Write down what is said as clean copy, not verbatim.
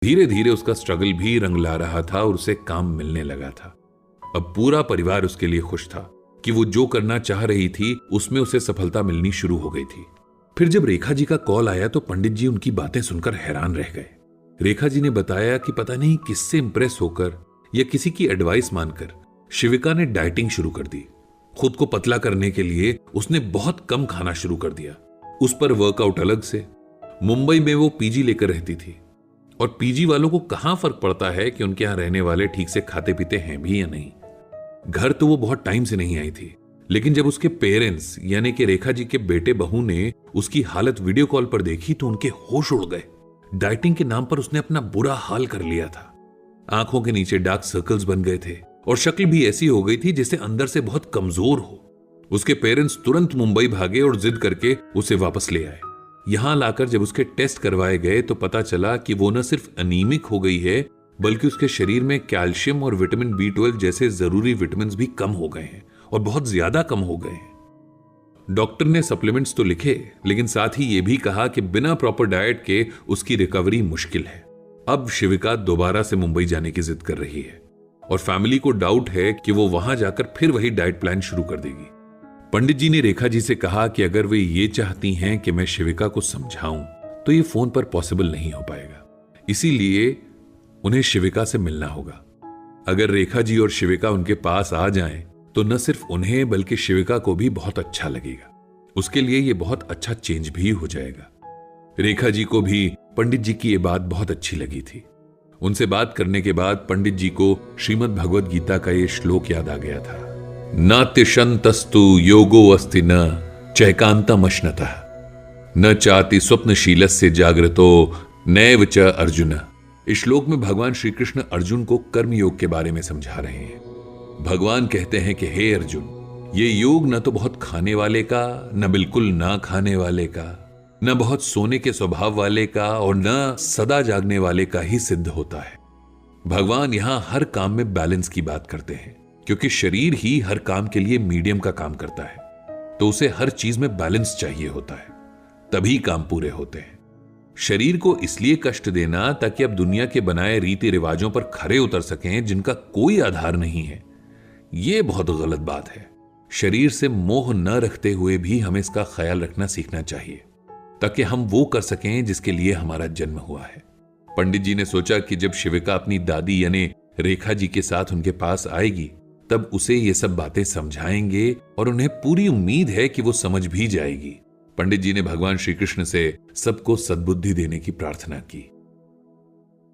धीरे धीरे उसका स्ट्रगल भी रंग ला रहा था और उसे काम मिलने लगा था। अब पूरा परिवार उसके लिए खुश था कि वो जो करना चाह रही थी उसमें उसे सफलता मिलनी शुरू हो गई थी। फिर जब रेखा जी का कॉल आया तो पंडित जी उनकी बातें सुनकर हैरान रह गए। रेखा जी ने बताया कि पता नहीं किससे इंप्रेस होकर या किसी की एडवाइस मानकर शिविका ने डाइटिंग शुरू कर दी। खुद को पतला करने के लिए उसने बहुत कम खाना शुरू कर दिया, उस पर वर्कआउट अलग से। मुंबई में वो पीजी लेकर रहती थी और पीजी वालों को कहां फर्क पड़ता है कि उनके यहां रहने वाले ठीक से खाते पीते हैं भी या नहीं। घर तो वो बहुत टाइम से नहीं आई थी, लेकिन जब उसके पेरेंट्स यानी कि रेखा जी के बेटे बहू ने उसकी हालत वीडियो कॉल पर देखी तो उनके होश उड़ गए। डाइटिंग के नाम पर उसने अपना बुरा हाल कर लिया था। आंखों के नीचे डार्क सर्कल्स बन गए थे और शक्ल भी ऐसी हो गई थी जैसे अंदर से बहुत कमजोर हो। उसके पेरेंट्स तुरंत मुंबई भागे और जिद करके उसे वापस ले आए। यहां लाकर जब उसके टेस्ट करवाए गए तो पता चला कि वो न सिर्फ अनीमिक हो गई है बल्कि उसके शरीर में कैल्शियम और विटामिन B12 जैसे जरूरी विटामिन भी कम हो गए हैं और बहुत ज्यादा कम हो गए हैं। डॉक्टर ने सप्लीमेंट्स तो लिखे, लेकिन साथ ही यह भी कहा कि बिना प्रॉपर डाइट के उसकी रिकवरी मुश्किल है। अब शिविका दोबारा से मुंबई जाने की जिद कर रही है और फैमिली को डाउट है कि वो वहां जाकर फिर वही डाइट प्लान शुरू कर देगी। पंडित जी ने रेखा जी से कहा कि अगर वे ये चाहती हैं कि मैं शिविका को समझाऊं तो ये फोन पर पॉसिबल नहीं हो पाएगा, इसीलिए उन्हें शिविका से मिलना होगा। अगर रेखा जी और शिविका उनके पास आ जाएं तो न सिर्फ उन्हें बल्कि शिविका को भी बहुत अच्छा लगेगा। उसके लिए यह बहुत अच्छा चेंज भी हो जाएगा। रेखा जी को भी पंडित जी की यह बात बहुत अच्छी लगी थी। उनसे बात करने के बाद पंडित जी को श्रीमद् भगवद गीता का यह श्लोक याद आ गया था, नात्यशंतस्तु योगो अस्ति न चैकांतमश्नतः न चाति स्वप्नशीलस्य जागृतो नैव च अर्जुन। इस श्लोक में भगवान श्री कृष्ण अर्जुन को कर्म योग के बारे में समझा रहे हैं। भगवान कहते हैं कि हे अर्जुन, ये योग न तो बहुत खाने वाले का, न बिल्कुल ना खाने वाले का, न बहुत सोने के स्वभाव वाले का और न सदा जागने वाले का ही सिद्ध होता है। भगवान यहां हर काम में बैलेंस की बात करते हैं, क्योंकि शरीर ही हर काम के लिए मीडियम का काम करता है, तो उसे हर चीज में बैलेंस चाहिए होता है, तभी काम पूरे होते हैं। शरीर को इसलिए कष्ट देना ताकि अब दुनिया के बनाए रीति रिवाजों पर खरे उतर सकें जिनका कोई आधार नहीं है, यह बहुत गलत बात है। शरीर से मोह न रखते हुए भी हमें इसका ख्याल रखना सीखना चाहिए ताकि हम वो कर सकें जिसके लिए हमारा जन्म हुआ है। पंडित जी ने सोचा कि जब शिविका अपनी दादी यानी रेखा जी के साथ उनके पास आएगी तब उसे ये सब बातें समझाएंगे और उन्हें पूरी उम्मीद है कि वो समझ भी जाएगी। पंडित जी ने भगवान श्री कृष्ण से सबको सद्बुद्धि देने की प्रार्थना की।